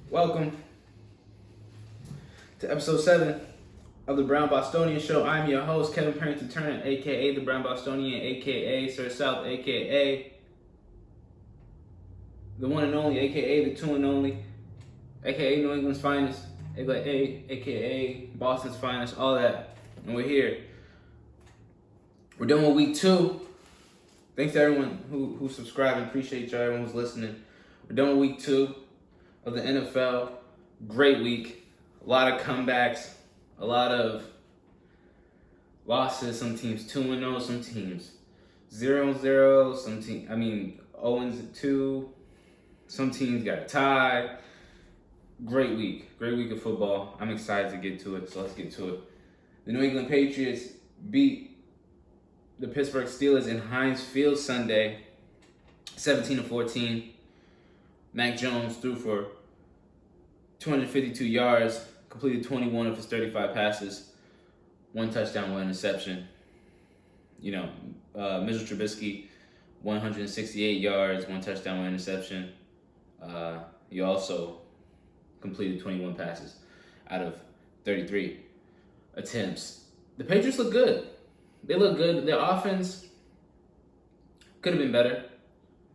Welcome to episode 7 of the Brown Bostonian Show. I'm your host, Kevin Parrington Turner, aka the Brown Bostonian, aka Sir South, aka the one and only, aka the two and only, aka New England's finest, aka Boston's finest, all that. And we're here. We're done with week 2. Thanks to everyone who subscribed. Appreciate you, everyone who's listening. We're done with week 2 of the NFL. Great week. A lot of comebacks. A lot of losses. Some teams 2-0. Some teams 0-0. Some teams, 0-2. Some teams got a tie. Great week. Great week of football. I'm excited to get to it, so let's get to it. The New England Patriots beat the Pittsburgh Steelers in Heinz Field Sunday, 17-14. Mac Jones threw for 252 yards, completed 21 of his 35 passes, 1 touchdown, 1 interception. Mitchell Trubisky, 168 yards, 1 touchdown, 1 interception. He also completed 21 passes out of 33 attempts. The Patriots look good. They look good. Their offense could have been better.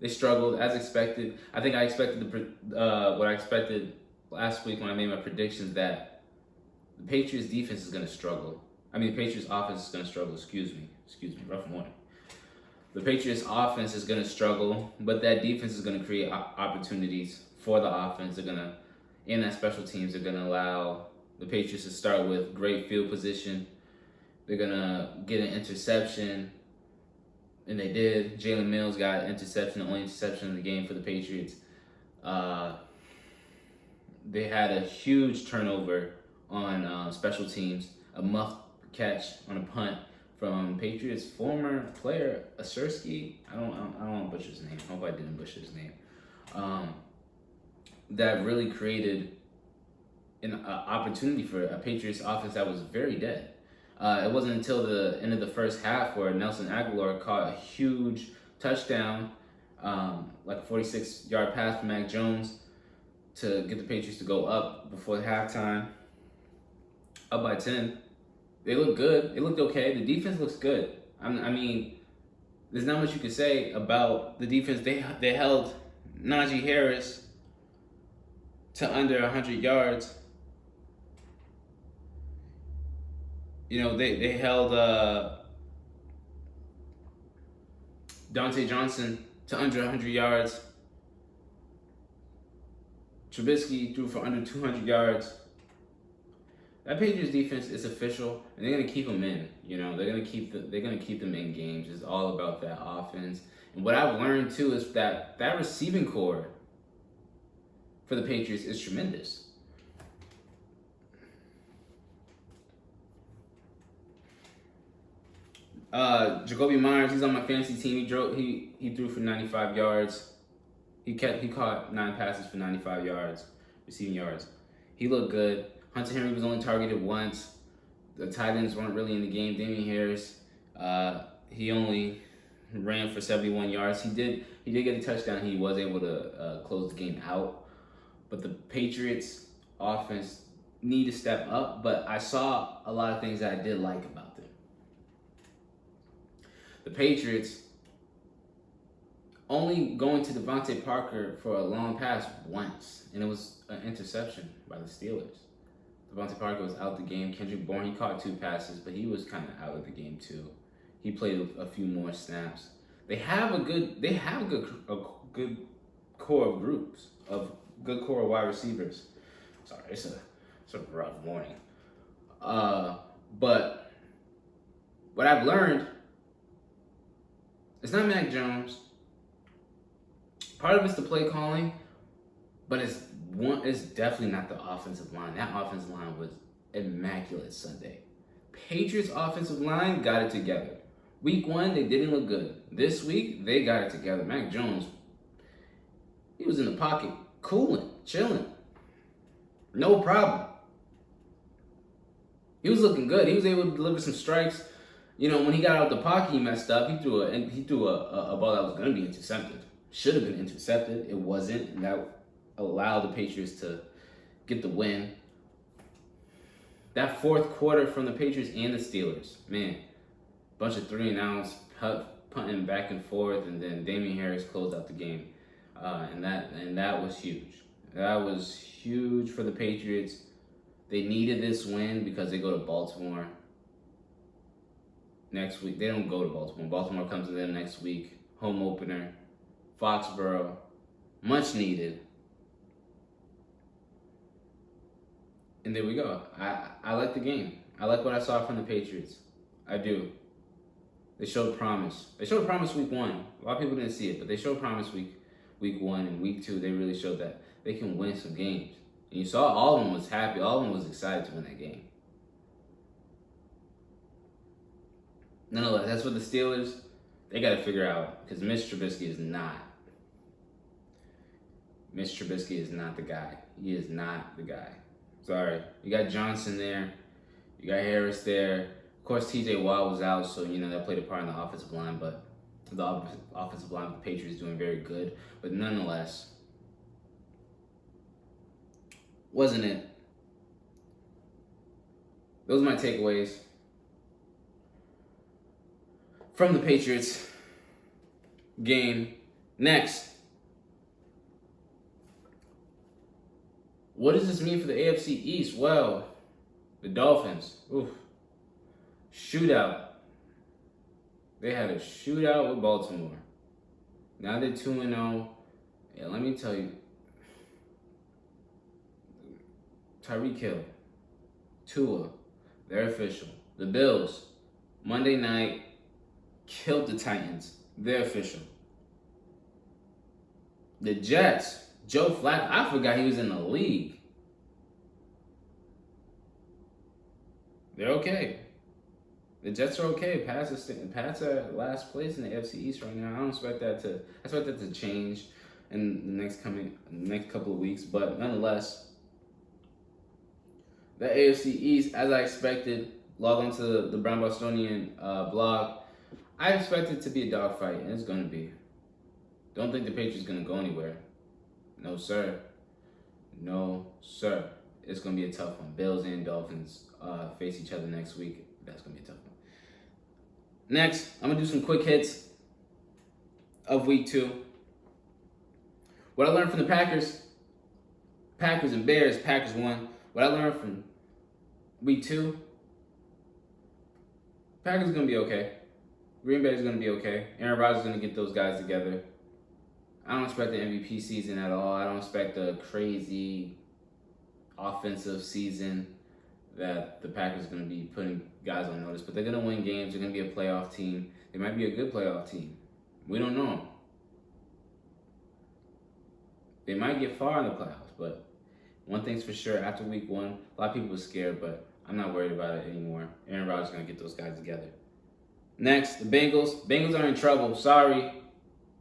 They struggled as expected. I think I expected what I expected last week when I made my predictions, that the Patriots defense is going to struggle. The Patriots offense is going to struggle. Excuse me. Rough morning. The Patriots offense is going to struggle, but that defense is going to create opportunities for the offense. In that special teams, they're going to allow the Patriots to start with great field position. They're going to get an interception, and they did. Jalen Mills got an interception, the only interception of the game for the Patriots. They had a huge turnover on special teams, a muff catch on a punt from Patriots former player Asursky. I don't want to butcher his name. I hope I didn't butcher his name. That really created an opportunity for a Patriots offense that was very dead. It wasn't until the end of the first half where Nelson Aguilar caught a huge touchdown, like a 46-yard pass from Mac Jones to get the Patriots to go up before halftime, up by 10. They look good. They looked okay. The defense looks good. There's not much you can say about the defense. They held Najee Harris to under 100 yards. They held Dante Johnson to under 100 yards. Trubisky threw for under 200 yards. That Patriots defense is official, and they're gonna keep them in. They're gonna keep them in games. It's all about that offense. And what I've learned too is that receiving core for the Patriots is tremendous. Jacoby Myers, he's on my fantasy team. He threw for 95 yards. He caught 9 passes for 95 yards, receiving yards. He looked good. Hunter Henry was only targeted once. The tight ends weren't really in the game. Damian Harris, he only ran for 71 yards. He did get a touchdown. He was able to close the game out. But the Patriots offense need to step up. But I saw a lot of things that I did like about them. The Patriots only going to Devontae Parker for a long pass once, and it was an interception by the Steelers. Devontae Parker was out the game. Kendrick Bourne, he caught 2 passes, but he was kind of out of the game too. He played a few more snaps. They have a good core of groups, of good core of wide receivers. Sorry, it's a rough morning. But what I've learned, it's not Mac Jones. Part of it's the play calling, but it's definitely not the offensive line. That offensive line was immaculate Sunday. Patriots offensive line got it together. Week 1, they didn't look good. This week, they got it together. Mac Jones, he was in the pocket, cooling, chilling. No problem. He was looking good. He was able to deliver some strikes. When he got out the pocket, he messed up. He threw a ball that was going to be intercepted. Should have been intercepted. It wasn't, and that allowed the Patriots to get the win. That fourth quarter from the Patriots and the Steelers, man, bunch of 3-and-outs, punting back and forth, and then Damian Harris closed out the game, and that was huge. That was huge for the Patriots. They needed this win because they go to Baltimore next week. They don't go to Baltimore. Baltimore comes to them next week. Home opener, Foxborough, much needed. And there we go. I like the game. I like what I saw from the Patriots. I do. They showed promise. They showed promise week 1. A lot of people didn't see it, but they showed promise week 1 and week 2. They really showed that they can win some games. And you saw all of them was happy. All of them was excited to win that game. Nonetheless, that's what the Steelers, they got to figure out, because Mitch Trubisky is not. Mitch Trubisky is not the guy. He is not the guy. Sorry. You got Johnson there. You got Harris there. Of course, T.J. Watt was out, so, that played a part in the offensive line, but the offensive line of the Patriots is doing very good. But nonetheless, wasn't it? Those are my takeaways from the Patriots game. Next, what does this mean for the AFC East? Well, the Dolphins, shootout. They had a shootout with Baltimore. Now they're 2-0. And let me tell you, Tyreek Hill, Tua, they're official. The Bills, Monday night, killed the Titans. They're official. The Jets, Joe Flacco, I forgot he was in the league. They're okay. The Jets are okay. Pats are last place in the AFC East right now. I expect that to change in the next couple of weeks. But nonetheless, the AFC East, as I expected, log on to the Brown Bostonian blog. I expect it to be a dogfight, and it's going to be. Don't think the Patriots going to go anywhere. No, sir. No, sir. It's going to be a tough one. Bills and Dolphins face each other next week. That's going to be a tough one. Next, I'm going to do some quick hits of week 2. What I learned from the Packers and Bears, Packers won. What I learned from week 2, Packers are going to be okay. Green Bay is going to be okay. Aaron Rodgers is going to get those guys together. I don't expect the MVP season at all. I don't expect a crazy offensive season that the Packers are going to be putting guys on notice. But they're going to win games. They're going to be a playoff team. They might be a good playoff team. We don't know. They might get far in the playoffs. But one thing's for sure, after week 1, a lot of people were scared, but I'm not worried about it anymore. Aaron Rodgers is going to get those guys together. Next, the Bengals. Bengals are in trouble. Sorry.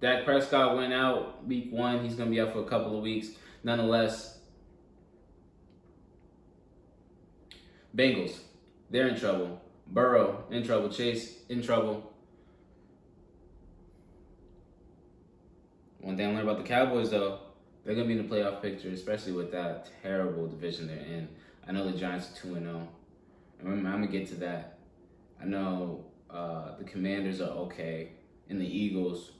Dak Prescott went out week 1. He's going to be out for a couple of weeks. Nonetheless, Bengals, they're in trouble. Burrow, in trouble. Chase, in trouble. One thing I learned about the Cowboys, though, they're going to be in the playoff picture, especially with that terrible division they're in. I know the Giants are 2-0. I'm going to get to that. I know the Commanders are okay. And the Eagles,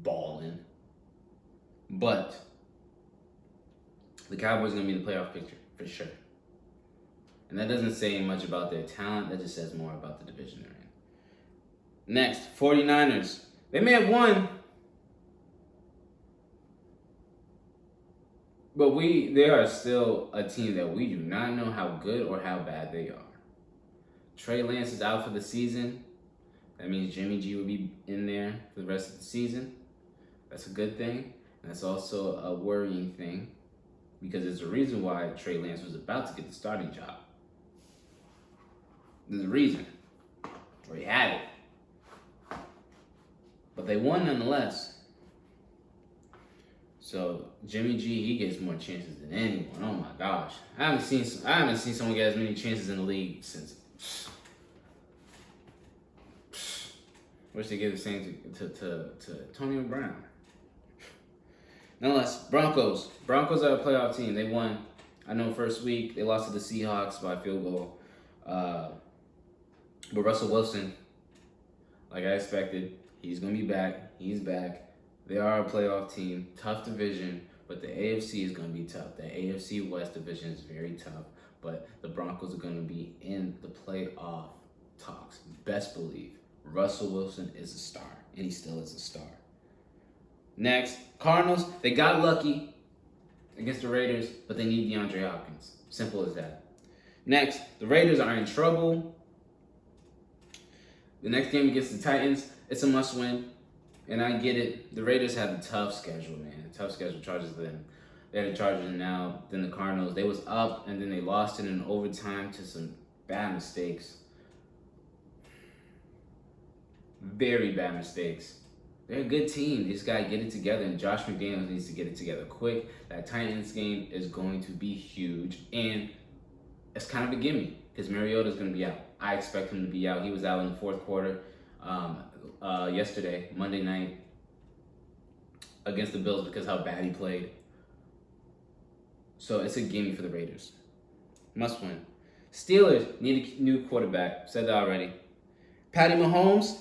balling. But the Cowboys are going to be in the playoff picture, for sure. And that doesn't say much about their talent. That just says more about the division they're in. Next, 49ers. They may have won, but they are still a team that we do not know how good or how bad they are. Trey Lance is out for the season. That means Jimmy G will be in there for the rest of the season. That's a good thing. And that's also a worrying thing, because there's a reason why Trey Lance was about to get the starting job. There's a reason. Or he had it. But they won nonetheless. So Jimmy G, he gets more chances than anyone. Oh my gosh. I haven't seen someone get as many chances in the league since. Wish they give the same to Antonio Brown. Unless Broncos. Broncos are a playoff team. They won. I know first week they lost to the Seahawks by field goal. But Russell Wilson, like I expected, he's going to be back. He's back. They are a playoff team. Tough division, but the AFC is going to be tough. The AFC West division is very tough, but the Broncos are going to be in the playoff talks. Best believe. Russell Wilson is a star, and he still is a star. Next, Cardinals. They got lucky against the Raiders, but they need DeAndre Hopkins. Simple as that. Next, the Raiders are in trouble. The next game against the Titans, it's a must-win, and I get it. The Raiders have a tough schedule, man. Tough schedule. Chargers them. They had the Chargers now, then the Cardinals. They was up, and then they lost it in overtime to some bad mistakes. Very bad mistakes. They're a good team. They just got to get it together, and Josh McDaniels needs to get it together quick. That Titans game is going to be huge, and it's kind of a gimme because Mariota's going to be out. I expect him to be out. He was out in the fourth quarter yesterday, Monday night, against the Bills because how bad he played. So it's a gimme for the Raiders. Must win. Steelers need a new quarterback. Said that already. Patty Mahomes,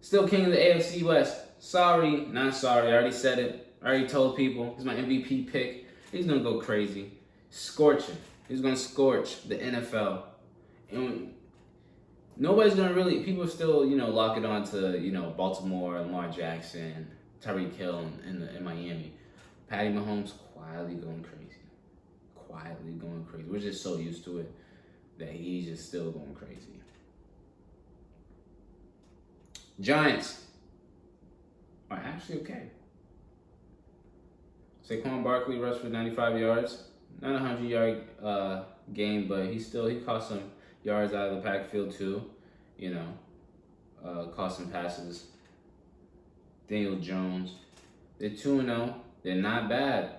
still king of the AFC West. Sorry, not sorry. I already said it. I already told people. He's my MVP pick. He's going to go crazy. Scorching. He's going to scorch the NFL. And nobody's going to really, people still, lock it on to, Baltimore, Lamar Jackson, Tyreek Hill in Miami. Patty Mahomes quietly going crazy. Quietly going crazy. We're just so used to it that he's just still going crazy. Giants are actually okay. Saquon Barkley rushed for 95 yards. Not a 100-yard game, but he caught some yards out of the backfield too. Caught some passes. Daniel Jones. They're 2-0. They're not bad.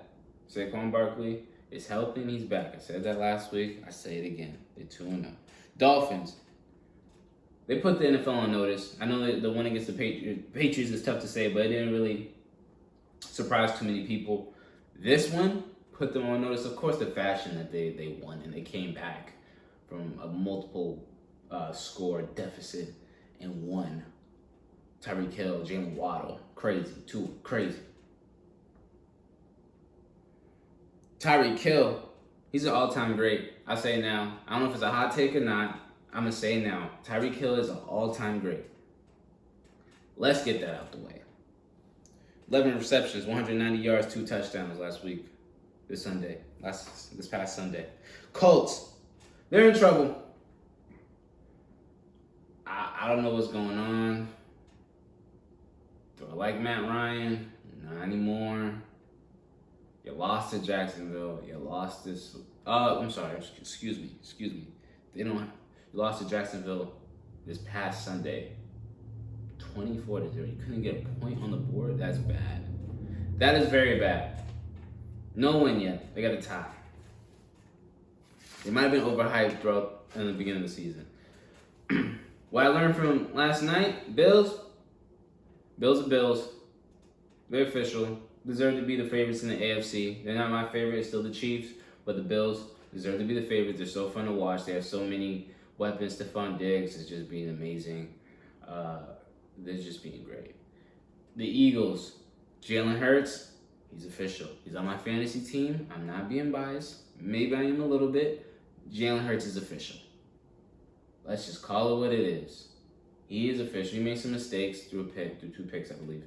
Saquon Barkley is helping. He's back. I said that last week. I say it again. They're 2-0. Dolphins. They put the NFL on notice. I know that the one against the Patriots is tough to say, but it didn't really surprise too many people. This one put them on notice. Of course, the fashion that they won and they came back from a multiple score deficit and won. Tyreek Hill, Jalen Waddle, crazy, crazy. Tyreek Hill, he's an all-time great. I say now. I don't know if it's a hot take or not. I'm going to say now. Tyreek Hill is an all-time great. Let's get that out the way. 11 receptions, 190 yards, 2 touchdowns last week. This past Sunday. Colts, they're in trouble. I don't know what's going on. Do I like Matt Ryan? Not anymore. You lost to Jacksonville. You lost this. I'm sorry. Excuse me. You lost to Jacksonville this past Sunday. 24-0. You couldn't get a point on the board? That's bad. That is very bad. No win yet. They got a tie. They might have been overhyped throughout in the beginning of the season. What I learned from last night, Bills are Bills. They're official. Deserve to be the favorites in the AFC. They're not my favorite. It's still the Chiefs. But the Bills deserve to be the favorites. They're so fun to watch. They have so many weapons. Stephon Diggs is just being amazing. They're just being great. The Eagles, Jalen Hurts, he's official. He's on my fantasy team. I'm not being biased. Maybe I am a little bit. Jalen Hurts is official. Let's just call it what it is. He is official. He made some mistakes through 2 picks, I believe.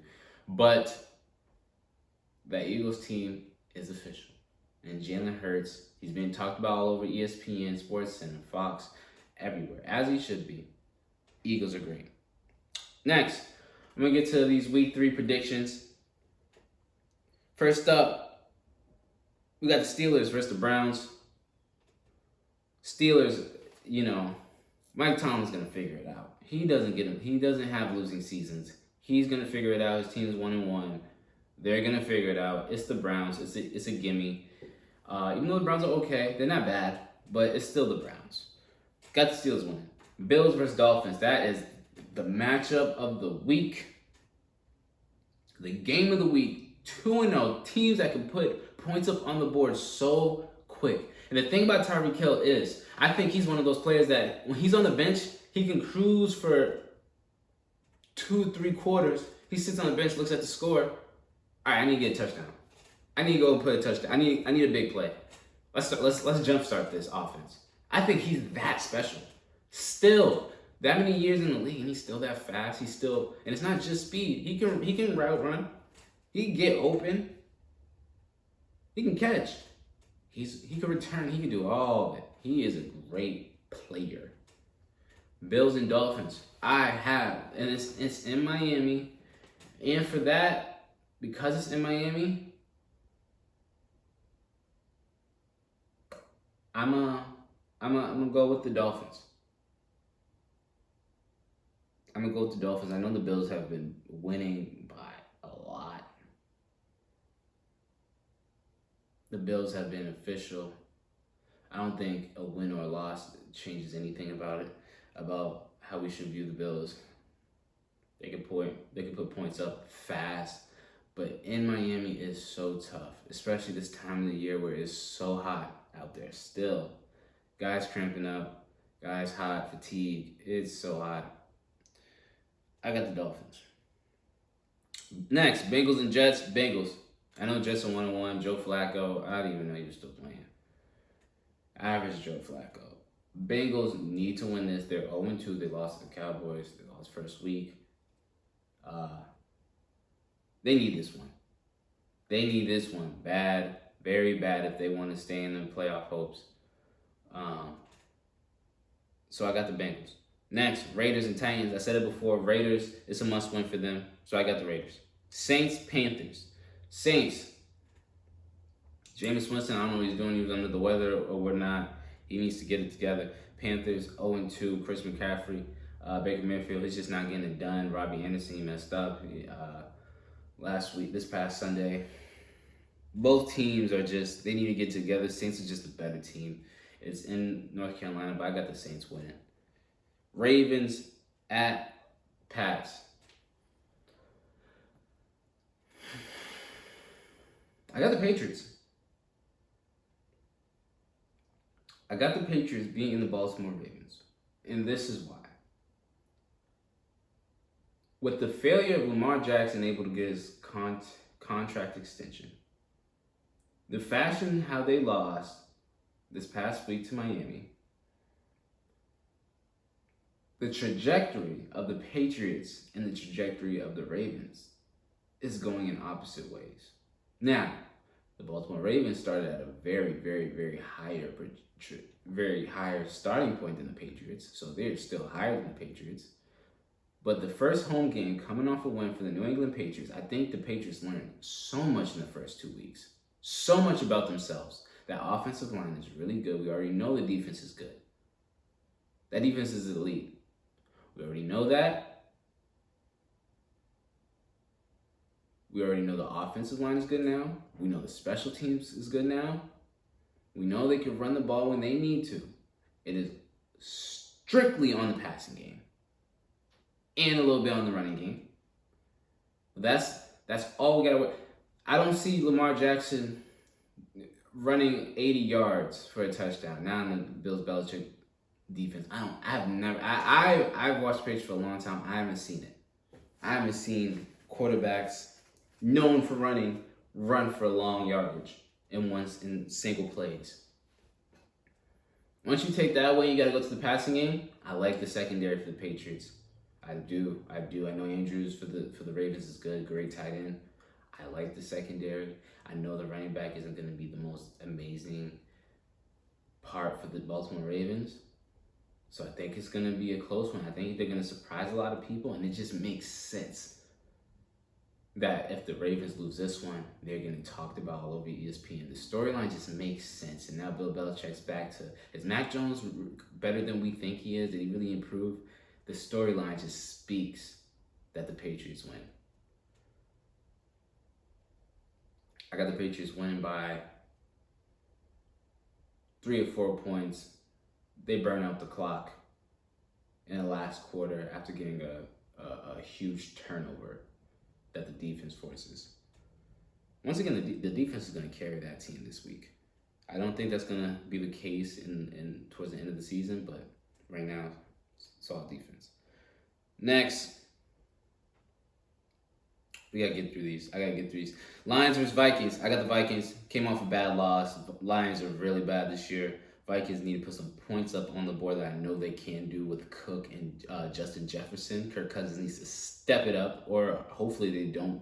But that Eagles team is official. And Jalen Hurts, he's being talked about all over ESPN, SportsCenter, Fox, everywhere, as he should be. Eagles are great. Next, I'm going to get to these Week 3 predictions. First up, we got the Steelers versus the Browns. Steelers, Mike Tomlin's going to figure it out. He doesn't have losing seasons. He's going to figure it out. His team is 1-1. They're going to figure it out. It's the Browns. It's a gimme. Even though the Browns are okay, they're not bad, but it's still the Browns. Got the Steelers winning. Bills versus Dolphins. That is the matchup of the week. The game of the week. 2-0. Teams that can put points up on the board so quick. And the thing about Tyreek Hill is, I think he's one of those players that when he's on the bench, he can cruise for 2-3 quarters. He sits on the bench, looks at the score. All right, I need to get a touchdown. I need to go put a touchdown. I need a big play. Let's jumpstart this offense. I think he's that special. Still, that many years in the league, and he's still that fast. He's still, and it's not just speed. He can route run. He can get open. He can catch. He can return. He can do all of it. He is a great player. Bills and Dolphins. And it's in Miami. And for that, because it's in Miami, I'm gonna go with the Dolphins. I'm gonna go with the Dolphins. I know the Bills have been winning by a lot. The Bills have been official. I don't think a win or a loss changes anything about it, about how we should view the Bills. They can put points up fast, but in Miami is so tough, especially this time of the year where it's so hot out there still. Guys cramping up, guys hot, fatigue. It's so hot. I got the Dolphins. Next, Bengals and Jets. Bengals. I know Jets are 1-1. Joe Flacco. I didn't even know he was still playing. Average Joe Flacco. Bengals need to win this. They're 0-2. They lost to the Cowboys. They lost first week. They need this one. They need this one bad, very bad if they want to stay in the playoff hopes. So I got the Bengals. Next, Raiders and Titans. I said it before. Raiders, it's a must-win for them. So I got the Raiders. Saints, Panthers. Saints. Jameis Winston, I don't know what he's doing. He was under the weather or whatnot. He needs to get it together. Panthers, 0-2. Chris McCaffrey. Baker Mayfield, he's just not getting it done. Robbie Anderson, he messed up this past Sunday. Both teams are just, they need to get together. Saints are just a better team. It's in North Carolina, but I got the Saints winning. Ravens at Pats. I got the Patriots. I got the Patriots beating the Baltimore Ravens. And this is why. With the failure of Lamar Jackson able to get his contract extension, the fashion how they lost this past week to Miami, the trajectory of the Patriots and the trajectory of the Ravens is going in opposite ways. Now, the Baltimore Ravens started at a very, very, very higher starting point than the Patriots, so they're still higher than the Patriots. But the first home game, coming off a win for the New England Patriots, I think the Patriots learned so much in the first 2 weeks. So much about themselves. That offensive line is really good. We already know the defense is good. That defense is elite. We already know that. We already know the offensive line is good now. We know the special teams is good now. We know they can run the ball when they need to. It is strictly on the passing game. And a little bit on the running game. That's all we got to work. I don't see Lamar Jackson running 80 yards for a touchdown. Now in the Bills Belichick defense. I've watched Patriots for a long time. I haven't seen it. I haven't seen quarterbacks known for run for long yardage in single plays. Once you take that away, you got to go to the passing game. I like the secondary for the Patriots. I do. I know Andrews for the Ravens is good, great tight end. I like the secondary. I know the running back isn't going to be the most amazing part for the Baltimore Ravens. So I think it's going to be a close one. I think they're going to surprise a lot of people, and it just makes sense that if the Ravens lose this one, they're getting talked about all over ESPN. The storyline just makes sense, and now Bill Belichick's back to, is Mac Jones better than we think he is? Did he really improve? The storyline just speaks that the Patriots win. I got the Patriots winning by 3 or 4 points. They burn out the clock in the last quarter after getting a huge turnover that the defense forces. once again, the defense is going to carry that team this week. I don't think that's going to be the case in towards the end of the season, but right now, it's all defense. Next, we got to get through these. I got to get through these. Lions versus Vikings. I got the Vikings. Came off a bad loss. Lions are really bad this year. Vikings need to put some points up on the board that I know they can do with Cook and Justin Jefferson. Kirk Cousins needs to step it up, or hopefully they don't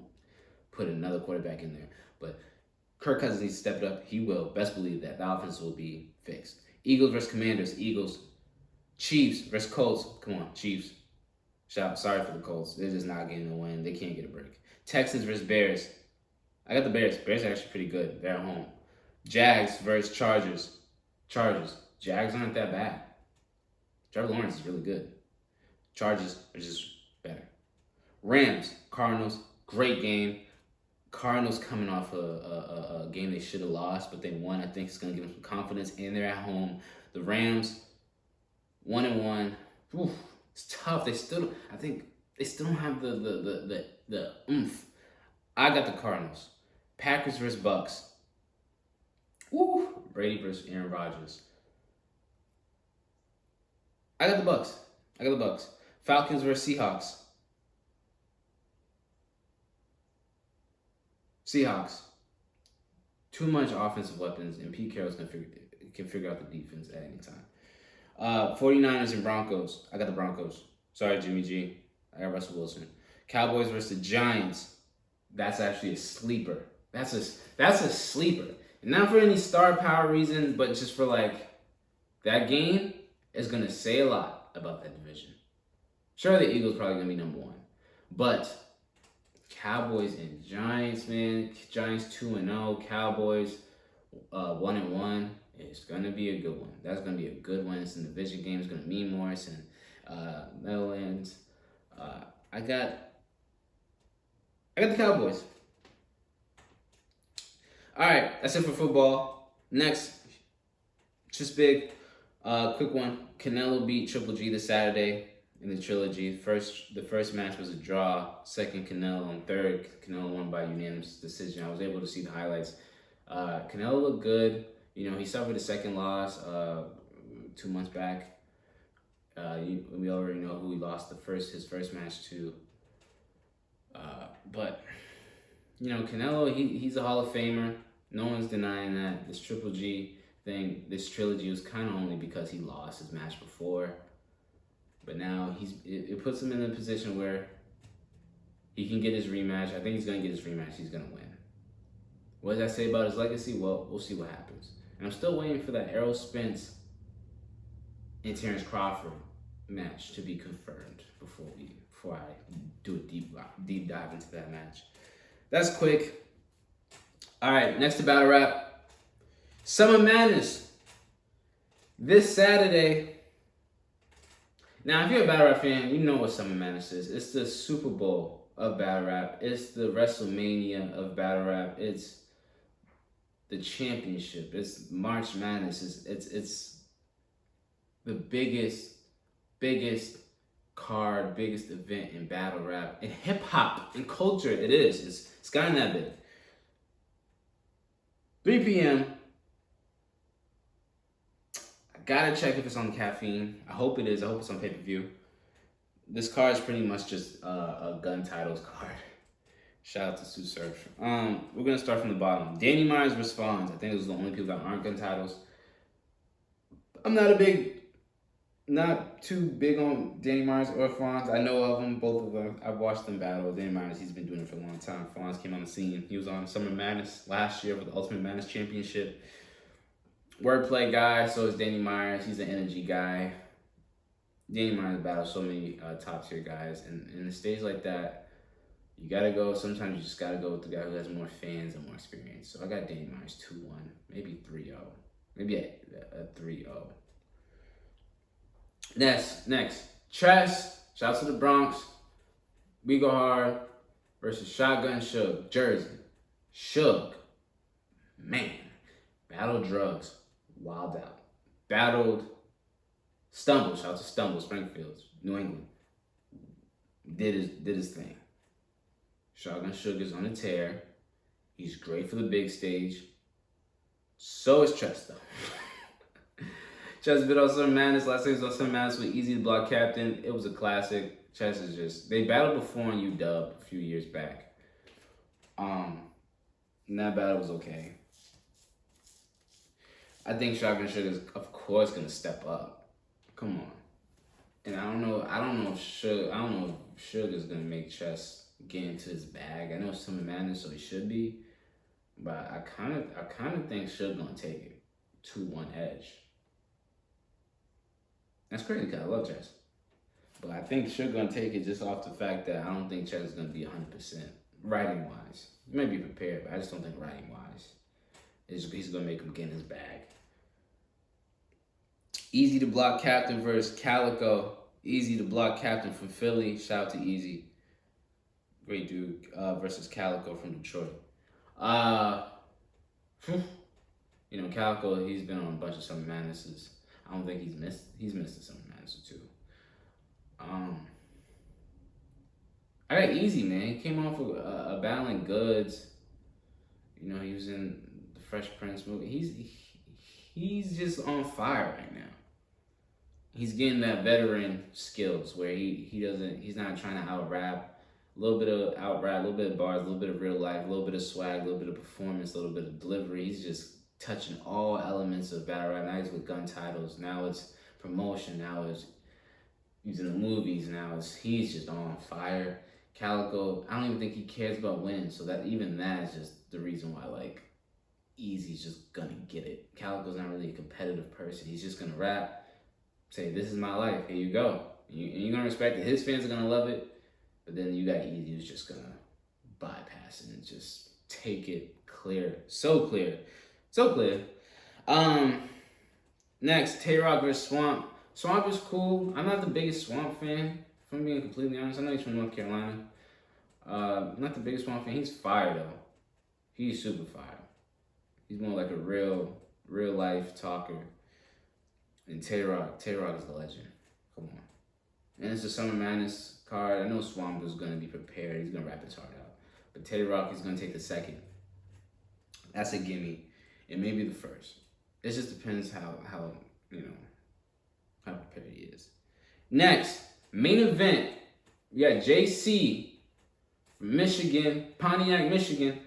put another quarterback in there. But Kirk Cousins needs to step it up. He will. Best believe that. The offense will be fixed. Eagles versus Commanders. Eagles. Chiefs versus Colts. Come on, Chiefs. Sorry for the Colts. They're just not getting a win. They can't get a break. Texans versus Bears. I got the Bears. Bears are actually pretty good. They're at home. Jags versus Chargers. Jags aren't that bad. Trevor Lawrence is really good. Chargers are just better. Rams, Cardinals, great game. Cardinals coming off a game they should have lost, but they won. I think it's going to give them some confidence, and they're at home. The Rams, 1-1. Oof, it's tough. I think they still don't have the oomph. I got the Cardinals. Packers versus Bucks. Woo! Brady versus Aaron Rodgers. I got the Bucks. Falcons versus Seahawks. Too much offensive weapons, and Pete Carroll's can figure out the defense at any time. 49ers and Broncos. I got the Broncos. Sorry, Jimmy G. I got Russell Wilson. Cowboys versus the Giants. That's actually a sleeper. That's a sleeper. And not for any star power reason, but just for that game is going to say a lot about that division. Sure, the Eagles probably going to be number one. But Cowboys and Giants, man. Giants 2-0. Cowboys 1-1. It's going to be a good one. That's going to be a good one. It's an division game. It's going to mean more. It's in Netherlands. I got the Cowboys. All right, that's it for football. Next, just big, quick one. Canelo beat Triple G this Saturday in the trilogy. The first match was a draw. Second, Canelo, and third, Canelo won by unanimous decision. I was able to see the highlights. Canelo looked good. You know, he suffered a second loss 2 months back. We already know who he lost his first match to. But you know, Canelo, he's a Hall of Famer. No one's denying that. This Triple G thing, this trilogy was kind of only because he lost his match before. But now it puts him in a position where he can get his rematch. I think he's going to get his rematch. He's going to win. What does that say about his legacy? Well, we'll see what happens. And I'm still waiting for that Errol Spence and Terrence Crawford match to be confirmed before I do a deep dive into that match. That's quick. All right, next to battle rap. Summer Madness. This Saturday. Now, if you're a battle rap fan, you know what Summer Madness is. It's the Super Bowl of battle rap. It's the WrestleMania of battle rap. It's the championship. It's March Madness. It's the biggest card, biggest event in battle rap, in hip hop, in culture. It is. It's gotten that big. 3 p.m. I gotta check if it's on caffeine. I hope it is. I hope it's on pay-per-view. This card is pretty much just a gun titles card. Shout out to Sue Surf. We're gonna start from the bottom. Danny Myers versus Fonz. I think those are the only people that aren't gun titles. I'm not too big on Danny Myers or Fonz. I know of them, both of them. I've watched them battle. Danny Myers, he's been doing it for a long time. Fonz came on the scene. He was on Summer Madness last year for the Ultimate Madness Championship. Wordplay guy, so is Danny Myers. He's an energy guy. Danny Myers battles so many top tier guys. And in a stage like that, you gotta go. Sometimes you just gotta go with the guy who has more fans and more experience. So I got Danny Myers 2-1, maybe 3-0. Maybe a 3-0. Next. Chess. Shouts to the Bronx. We Go Hard versus Shotgun Suge. Jersey. Suge. Man. Battled drugs. Wild out. Battled Stumble. Shout out to Stumble. Springfield. New England. Did his thing. Shotgun Suge is on a tear. He's great for the big stage. So is Chess, though. Chess been on some madness. Last time he was on some madness with Easy to Block Captain. It was a classic. Chess is just... They battled before on UW a few years back. And that battle was okay. I think Shotgun Sugar's, of course, gonna step up. Come on. And I don't know if Sugar's gonna make Chess get into his bag. I know it's Summer Madness, so he should be. But I kind of think Sugar's gonna take it 2-1 edge. That's crazy because I love Chess. But I think Sugar's gonna take it just off the fact that I don't think Chess is gonna be 100% writing wise. He may be prepared, but I just don't think writing wise. He's gonna make him get in his bag. Easy to Block Captain versus Calico. Easy to Block Captain from Philly. Shout out to Easy. Great dude. Versus Calico from Detroit. You know, Calico, he's been on a bunch of Summer Madnesses. I don't think he's missed the Summer Madness or two. I got Easy, man. He came off of a Battling Goods. You know, he was in the Fresh Prince movie. He's just on fire right now. He's getting that veteran skills where he's not trying to out-rap. A little bit of out-rap, a little bit of bars, a little bit of real life, a little bit of swag, a little bit of performance, a little bit of delivery. He's just touching all elements of battle rap. Now he's with gun titles. Now it's promotion. Now it's he's in the movies. Now he's just on fire. Calico, I don't even think he cares about winning. So that is just the reason why, like, Easy's just gonna get it. Calico's not really a competitive person. He's just gonna rap, say, this is my life, here you go. And you're gonna respect it. His fans are gonna love it. But then you got Easy who's just gonna bypass it and just take it clear. So clear. So clear. Next, Tay-Rock versus Swamp. Swamp is cool. I'm not the biggest Swamp fan, if I'm being completely honest. I know he's from North Carolina. Not the biggest Swamp fan. He's fire though. He's super fire. He's more like a real life talker. And Tay-Rock is the legend. Come on. And it's the Summer Madness card. I know Swamp is going to be prepared. He's going to rap his heart out. But Tay-Rock is going to take the second. That's a gimme. It may be the first. It just depends how prepared he is. Next, main event. We got JC from Michigan, Pontiac, Michigan.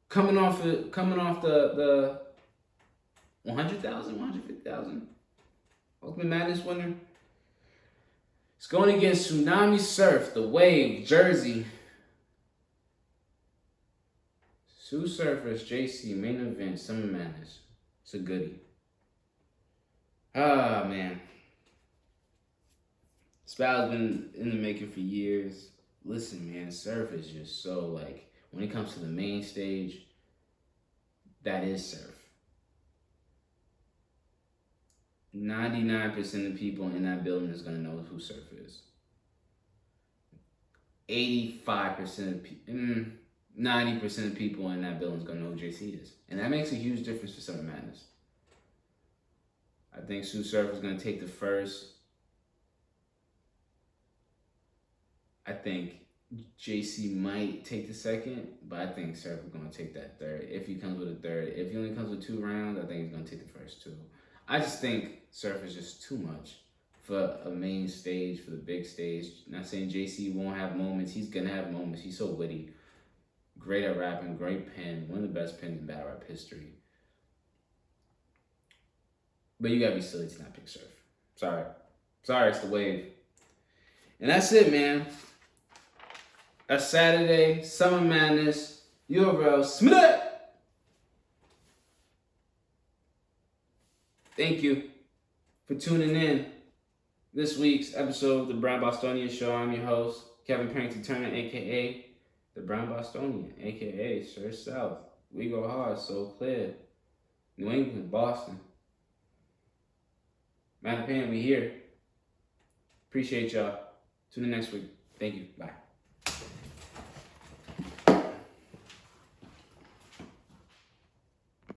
Coming off the 100,000, 150,000 Ultimate Madness winner. It's going against Tsunami Surf, The Wave, Jersey. Sue Surf vs. JC, main event, Summer Madness. It's a goodie. Ah, man. This battle's been in the making for years. Listen, man, Surf is just so, like, when it comes to the main stage, that is Surf. 99% of people in that building is going to know who Surf is. 85% of people, 90% of people in that building is going to know who JC is. And that makes a huge difference for Summer Madness. I think Sue Surf is going to take the first. I think JC might take the second, but I think Surf is going to take that third. If he comes with a third. If he only comes with 2 rounds, I think he's going to take the first 2. I just think Surf is just too much for a main stage, for the big stage. Not saying JC won't have moments. He's going to have moments. He's so witty. Great at rapping. Great pen. One of the best pens in battle rap history. But you got to be silly to not pick Surf. Sorry, it's the Wave. And that's it, man. That's Saturday. Summer Madness. URL. Smith. Thank you for tuning in this week's episode of the Brown Bostonian Show. I'm your host, Kevin Parrington Turner, a.k.a. the Brown Bostonian, a.k.a. Sir South. We go hard, so clear. New England, Boston. Mattapan, we here. Appreciate y'all. Tune in next week. Thank you. Bye.